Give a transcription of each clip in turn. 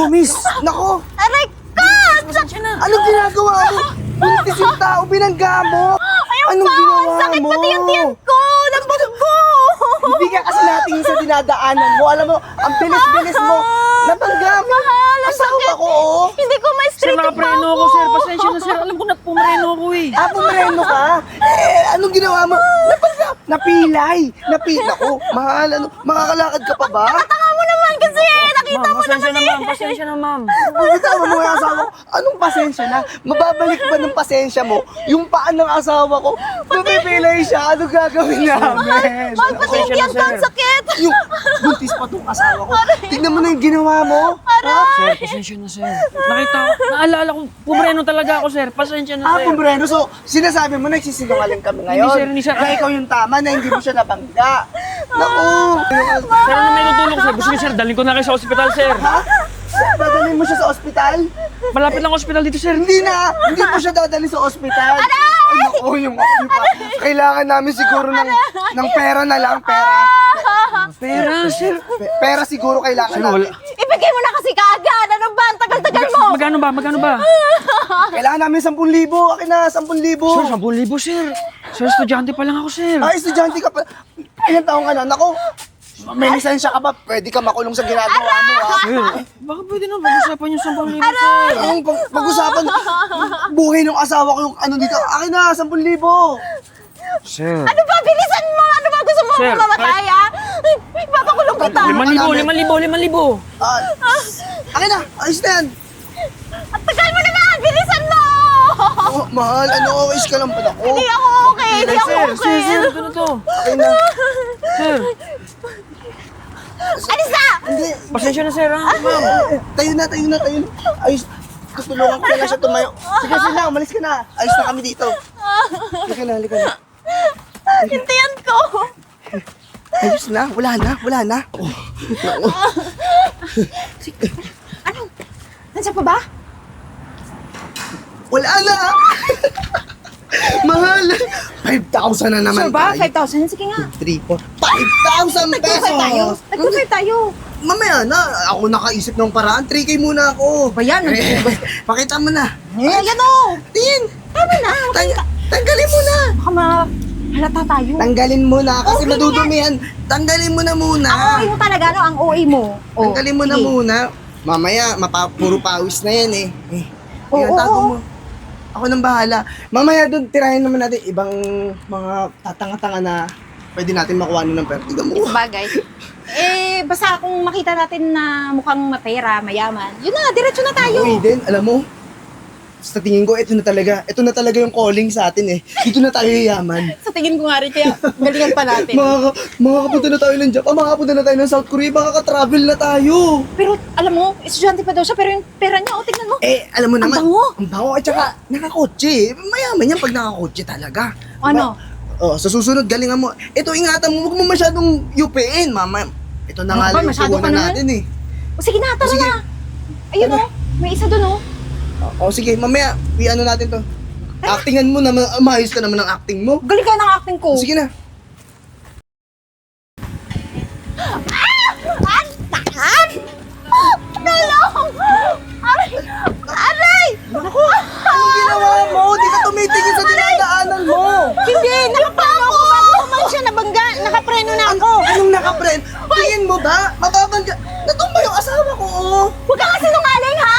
miss. Nako, Aray ka! pasensya na. Anong ginagawa mo? Buntis yung tao, binangga mo. Ayun Anong pa! ginawa Sakit mo? pati yung tiyan ko! Lambot ko! Hindi ka kasi natingin sa dinadaanan mo. Alam mo, ang bilis-bilis mo. Nabangga mo. Mahal, ang Asawa sakit. ko, oh. Hindi ko Sir, ma-straight yung nakapreno ako, sir. Pasensya na, sir. Alam ko na pumareno ako eh. Ah, pumereno ka? Anong ginawa mo? Napilay. Napilay ko. Mahal, ano, makakalakad ka pa ba? Tanga mo naman kasi! Nakita Ma'am, mo pasensya naman na, ma'am. Pasensya na, ma'am. Tama mo yung asawa ko. Anong pasensya na? Mababalik ba ng pasensya mo? Yung paan ng asawa ko, mapipilay siya. Anong gagawin namin? Mahal, pati yung Pasensya na, tiyan ko, ang sir. sakit! Yung buntis pa tong asawa ko. Tignan mo na yung ginawa mo. Ha? Sir, pasensya na, sir. Nakita ko, naalala ko, pumareno talaga ako, sir. Pasensya na, Ah, sir. Pumbreno. So, sinasabi mo nagsisinungaling kami ngayon. Hindi, sir. Na ikaw yung tama na hindi mo siya nabangga. Naku. Sir, ano may tutulong, sir? Gusto niyo, sir, dalhin ko na kayo sa ospital, sir. Ha? Dadalhin mo siya sa ospital? Malapit lang ospital dito, sir. Hindi na. Hindi mo siya dadalhin sa ospital. Ay, naku, yung pa. Kailangan namin siguro ng pera na lang. Pera, sir. Pera siguro kailangan Sir, namin. wala. Ibigay mo na kasi kaagad! Ano ba? Ang tagal-tagal mo! Magkano ba? Magkano ba? Kailangan namin 10,000. Akin na, 10,000. Sir, 10,000, sir. Sir, estudyante pa lang ako, sir. Ay, estudyante ka pa. Ilan taong ka na? Naku, may lisensya ka pa. Pwede ka makulong sa ginagawa mo, ha? Sir, baka pwede na pag-usapan yung 10,000, sir. Ang pag-usapan, buhay ng asawa ko yung ano dito. Akin na, 10,000. Sir. Ano ba? Bilisan mo! Ano ba? Gusto mo Sir, akong mamatay, ha? Ay, papakulong kita! 5,000, 5,000, 5,000. Akin na, ayos na yan. Ang tagal mo naman! Bilisan mo! Oh, mahal, ano, ayos ka lang pala ko. Hindi ako okay! Hindi ako Sir, okay! sir, ito na to. Akin na. Sir, Alis na! Hindi. pasensya na, sir, ha? Ma'am. Tayo na. Ayos. Tutulungan ko na lang siya tumayo. Sige, sige na, umalis ka na. Ayos na kami dito. Halika na. Hintayan ko! Ayos na, wala na. Oh. Ano? Nandiyan pa ba? Wala na. Mahal. 5,000 na naman Sure ba? tayo. 5,000? Sige nga. 3, 4, 5,000 pesos. Nag-2 tayo. Mamaya na, ako nakaisip ng paraan. 3K muna ako. Ba yan? Pakita mo na. Ayan o! Tingin. Tama na! Tanggalin mo na. Baka halata tayo. Tanggalin mo na kasi Okay na madudumihan. Tanggalin mo na muna. Ang OA mo talaga, no? Ang OA mo. Oh, Tanggalin mo na sige. muna. Mamaya, puro pawis na yan eh. Oo, Ayan, tago oo. mo. Ako nang bahala. Mamaya doon, tirahin naman natin ibang mga tatanga-tanga na pwede natin makuha ng pera. Tignan mo. Bagay. Basta kung makita natin na mukhang mapera, mayaman, yun na, diretso na tayo. Okay din, alam mo, sa tingin ko, ito na talaga yung calling sa atin eh. Dito na tayo yayaman. Sa tingin ko nga rin, kaya galingan pa natin. Makakapunta na tayo ng Japan, makakapunta na tayo ng South Korea, makaka-travel na tayo. Pero alam mo, estudyante pa daw siya, pero yung pera niya, tingnan mo. Alam mo naman. bango. Ang bango. At saka, nakakotse. Mayaman yan pag nakakotse talaga. Ano? Sa susunod, galingan mo. Ito, ingatan mo. Huwag mo masyadong yupiin, mama. Ito na nga Ano ba, lang yung masyado ka puhunan naman? natin eh. O sige na, tara Sige. na. Ayun Ano? o, may isa dun o. Sige, mamaya, i-ano natin to. Actingan mo naman, maayos ka naman ng acting mo. Galing ka ng acting ko. Sige na. Antakan! Tulong! Aray! Aray! Naku, anong ginawa mo? Di ka tumitingin sa dinadaanan mo. Hindi! Nakapreno ako bago man siya nabangga. Nakapreno na ako. Anong nakaprend? Tingin mo ba? Mababangga. Natumba yung asawa ko, oh. Huwag ka kasi nungaling, ha?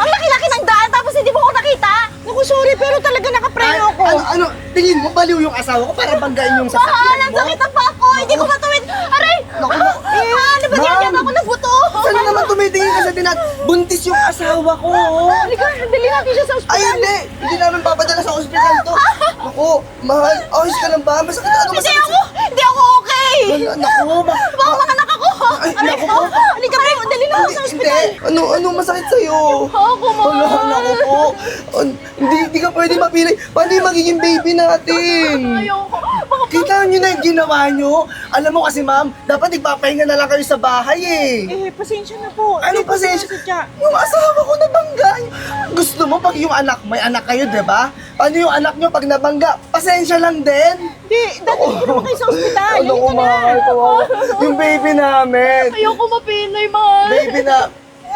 Ang laki-laki ng daan tapos hindi mo ako nakita. Naku, sorry, pero talaga nakapreno ako. Ano, tingin mo, baliw yung asawa ko para banggain yung Mahal, sasakyan ang mo? sakit ang pa ako. Hindi ko matuwid. Aray! Naku, Ano ba yan? Ma'am. Ako na buto. Saan naman tumitingin ka sa dinat? Buntis yung asawa ko, oh. Halika, dali natin siya sa ospital. Ay, hindi. Hindi namin papadala sa ospital to. Naku, mahal. Ayos ka lang ba? Masakit ano? Hindi Masakit ako! Hindi ako okay! Naku, Baka mga anak ako! Ay, Aray naku ko! po. Halika po! Dali na ako sa ospital! Hindi. Ano masakit sa'yo? Ako, Wala, mahal! naku po. Hindi ka pwede mapili. Paano yung magiging baby natin? Ayoko! Baka Kita nyo na yung ginawa nyo? Alam mo kasi ma'am, dapat nagpapahinga na lang kayo sa bahay eh. pasensya na po. Ano pasensya? Yung asawa ko nabangga. Gusto mo pag yung anak, may anak kayo, di ba? Paano yung anak nyo pag nabangga? Pasensya lang din. Hindi, dati ko naman kayo sa ospital. Ano ko mahal ko. Yung baby namin. Ayoko mapinay, mahal. Baby na,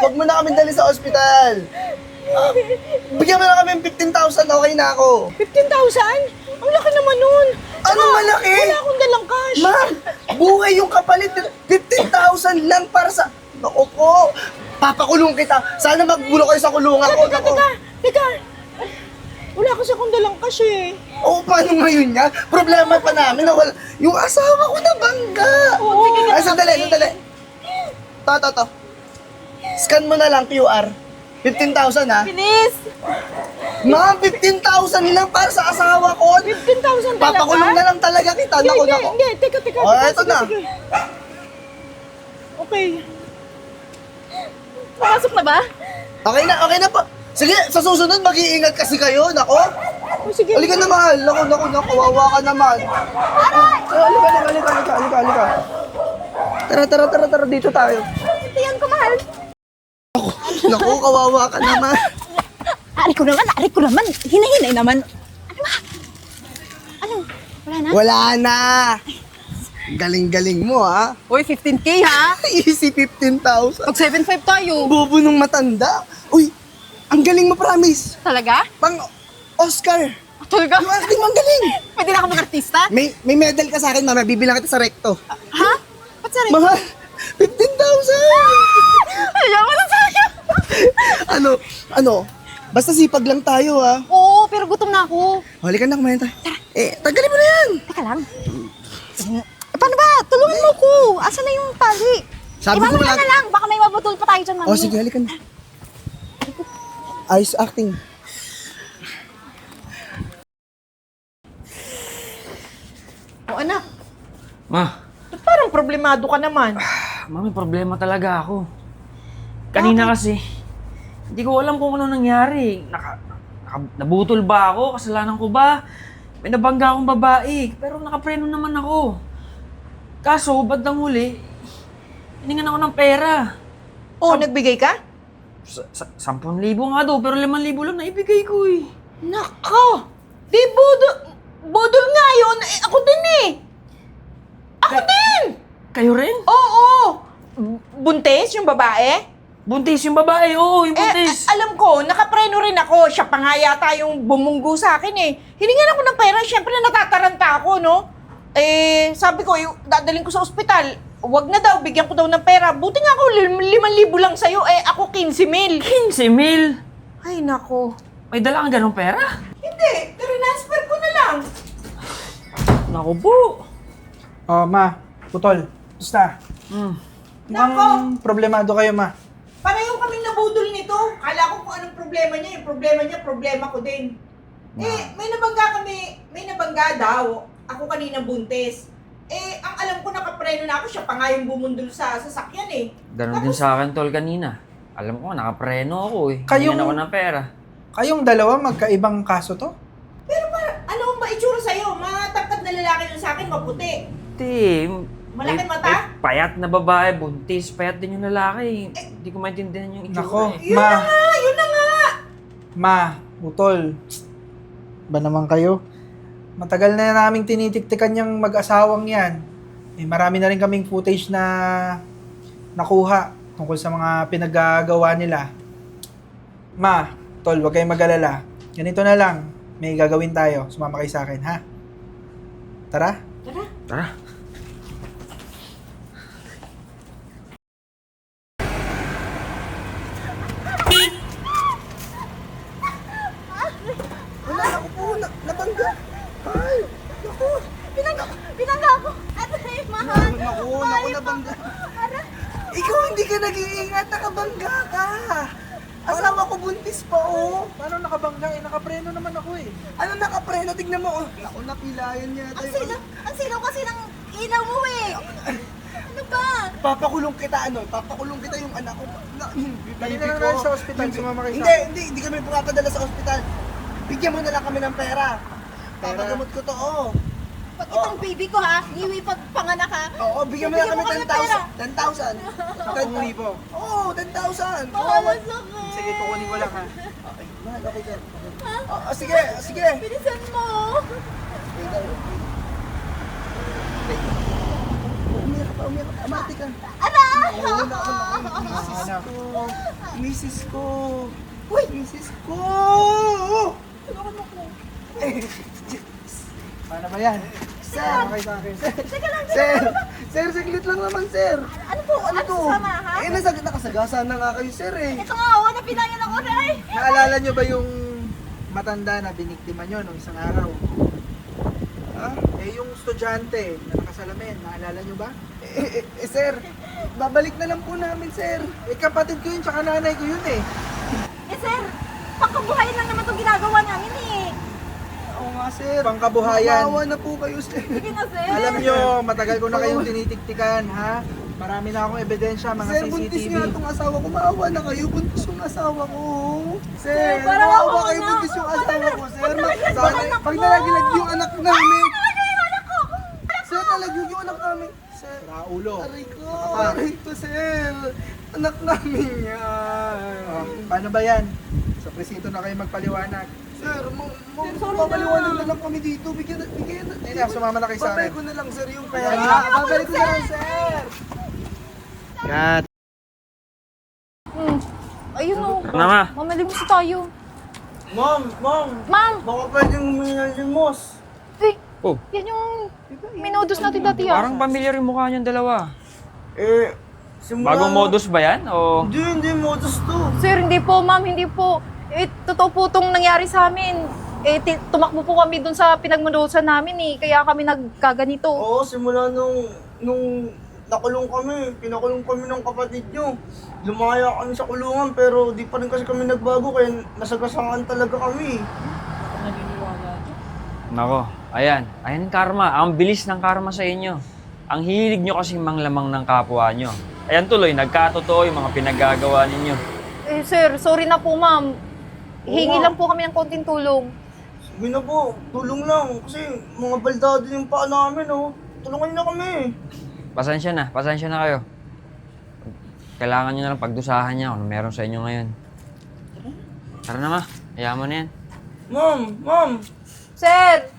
Huwag mo na kami dali sa ospital. Bigyan mo na kami ng 15,000, okay na ako. 15,000? Ang laki naman nun. Anong malaki? Wala akong dalang cash. Ma'am, buhay yung kapalit. 15,000 lang para sa... Naku po, papakulong kita. Sana magbulo kayo sa kulungan ko. Naku. Teka. Wala kasi akong dalang cash eh. Oo, paano ngayon yan? Problema pa namin na wala... Yung asawa ko na bangga. Oo. Ay, sandali. To. Scan mo na lang QR. 15,000 ha? Bilis. Ma'am, 15,000 lang para sa asawa ko. 15,000 talaga? Papakulong na lang talaga kita. Naku. Hindi. Teka. Oh, eto na. Sige. Okay. Pasok na ba? Okay na po. Sige, sa susunod mag-iingat kasi kayo. Nako. O sige. Halika na, mahal. Naku, kawawa ka naman. Halika. Tara, dito tayo. Tingnan ko, mahal. Naku, kawawa ka naman. Ari ko naman. Hinahinay naman. Ano ba? Ano? Wala na? Wala na. Galing-galing mo, ha? Uy, 15K ha? Easy 15,000. Pag 7.5 tayo. Bobo nung matanda. Uy, ang galing mo, promise. Talaga? Pang Oscar. Talaga? Yung acting mo ang galing. Pwede na ako mag-artista? May medal ka sa akin, mama. Bibilang kita sa recto. Ha? Ba't sa rin? Mahal, 15,000. Ayaw na sa'yo. Ano? Basta sipag lang tayo, ha? Oo, pero gutom na ako. Halika na, kumain tayo. Tagalin mo na yan. Teka lang. Paano ba? Tulungan mo ko. Asa na yung tali? Sabi ko Mamaya lang- na lang. Baka may mabutol pa tayo dyan, mami. O, sige, halika na. Ayos acting. O anak, Ma, ba't parang problemado ka naman? mami, problema talaga ako. Kanina kasi, hindi ko alam kung ano nangyari. Nabutol ba ako? Kasalanan ko ba? May nabangga akong babae, pero nakapreno naman ako. Kaso, bandang huli, hiningan ako ng pera. O, nagbigay ka? 10,000 nga daw, pero 5,000 lang naibigay ko eh. Nako! Di budol nga yun. Eh, ako din eh. Ako din! Kayo rin? Oo! Buntis yung babae? Buntis yung babae, oo, yung buntis. Alam ko, nakapreno rin ako. Siya pa nga yata yung bumunggo sa akin eh. Hiningan ako ng pera, syempre natataranta ako, no? Sabi ko, dadaling ko sa ospital. Wag na daw, bigyan ko daw ng pera. Buti nga ako, 5,000 lang sa'yo. Ako 15,000. 15,000? Ay, nako. May dala kang ganong pera? Hindi, transfer ko na lang. Naku po. Oh, ma, putol. Basta. Mukhang problemado kayo, ma. Pareho kaming nabudol nito. Kala ko kung anong problema niya. Yung problema niya, problema ko din. May nabangga daw. Ako kanina buntis. Ang alam ko nakapreno na ako. Siya pa nga yung bumundol sa sasakyan eh. Ganon din sa akin, tol, kanina. Alam ko, nakapreno ako eh. Kayong- Hiningan ako ng pera. Kayong dalawa, magkaibang kaso to? Pero ano ba itsura sa'yo? Matangkad na lalaki yun sa akin, maputi. Tim, Malaki mata? payat na babae, buntis, payat din yung lalaki. Hindi ko maintindihan yung itsura Nako, eh. Yun na nga! ma, putol. Ba naman kayo? Matagal na naming tinitiktikan yung mag-asawang yan. Marami na rin kaming footage na nakuha tungkol sa mga pinaggagawa nila. Ma, tol, huwag kayong mag-alala. Ganito na lang, may gagawin tayo. Sumama kayo sa akin, ha? Tara? Tara. Wala, ako po, nabangga. Ay, naku. Binangga ako. Aray, mahal. Naku, nabangga. Ikaw hindi ka nag-iingat, nakabangga ka. Asawa ko buntis pa, oh. Paano nakabangga? Nakapreno naman ako eh. Ano nakapreno? Tignan mo, oh. Naku, napilayan niya. Ang sinaw kasi ng ilaw mo eh. Ano ba? Papakulong kita, papakulong kita yung anak ko. Dali na lang natin sa ospital, sumama kayo sa Hindi kami pumapadala sa ospital. Bigyan mo na lang kami ng pera. Papagamot ko to, oh. Pag itong baby ko ha, iwi pag panganak ha. Oo, bigyan mo na kami Bigyan mo kami 10,000. 10,000. po. Oo, 10,000. Mahal sakit. Sige, kukunin ko lang ha. Okay, mahal, okay ka. Sige. Bilisan mo. Umiyak ka pa, amati ka. Aray! Nauna ako na Anak. Misis ko. Misis ko. Paano ba yan? Sir. Okay sa akin. Sir, saglit lang naman, sir. Ano po? Ano to? sama, ha? Nakasagasa na nga kayo, sir eh. Ito nga, na pinayan ako, Ray. Naalala nyo ba yung matanda na biniktima nyo nung isang araw? Ha? Yung estudyante na nakasalamin, naalala nyo ba? Sir, babalik na lang po namin, sir. Kapatid ko yun, tsaka nanay ko yun eh. Sir, pangkabuhayan lang naman itong ginagawa namin, eh. Oo nga, sir. Pangkabuhayan. Maawa na po kayo, sir. Sige na, sir. Alam nyo, matagal ko na kayong tinitiktikan, ha? Marami na akong ebidensya, mga Sir, buntis CCTV. nga itong asawa ko. Maawa na kayo. Buntis yung asawa ko. Sir, Sir, parang maawa ako kayo. na. Buntis yung asawa ko, sir. Pag nalaglag Pag mo. nalaglag yung anak namin. Yung anak ko. Sir, nalaglag yung anak namin. Sir, Raulo. aray ko. Kapal. Aray ko, sir. Anak namin yan. Paano ba yan? Sa presito na kayo magpaliwanag. Sir, sorry papaliwanag na. na lang kami dito. Bigyan na. Hindi na, sumama na kayo sa Babalik akin. ko na lang, sir, yung pera. Ay, Babalik ko na lang, sir. Kat. Ayun, oh. Tara na, ma. Mamalimos tayo. Ma'am, Ma'am, baka pwedeng humingi ng limos. Oh, yan yung minodus natin dati, parang pamilyar yung mukha niyong dalawa. Simula Bagong modus ba yan? O Hindi, modus to. Sir, hindi po, ma'am, hindi po. Totoo po itong nangyari sa amin. Tumakbo po kami dun sa pinagmanusan namin, eh. Kaya kami nagkaganito. Oo, simula nung nakulong kami, pinakulong kami ng kapatid nyo. Lumaya kami sa kulungan pero di pa rin kasi kami nagbago kaya nasagasaan talaga kami. Nako, ayan. Ayan karma. Ang bilis ng karma sa inyo. Ang hilig nyo kasi manglamang ng kapwa nyo. Ayan tuloy, nagkatotoo yung mga pinaggagawa ninyo. Sir, sorry na po, ma'am. Hingi Oo. lang po kami ng konting tulong. Sabi na po, tulong lang kasi mga baldado yung paa namin oh. Tulungan niyo na kami. Pasensya na kayo. Kailangan nyo na lang pagdusahan niya kung ano meron sa inyo ngayon. Tara na ma, hayaan mo na yan. Ma'am! Sir,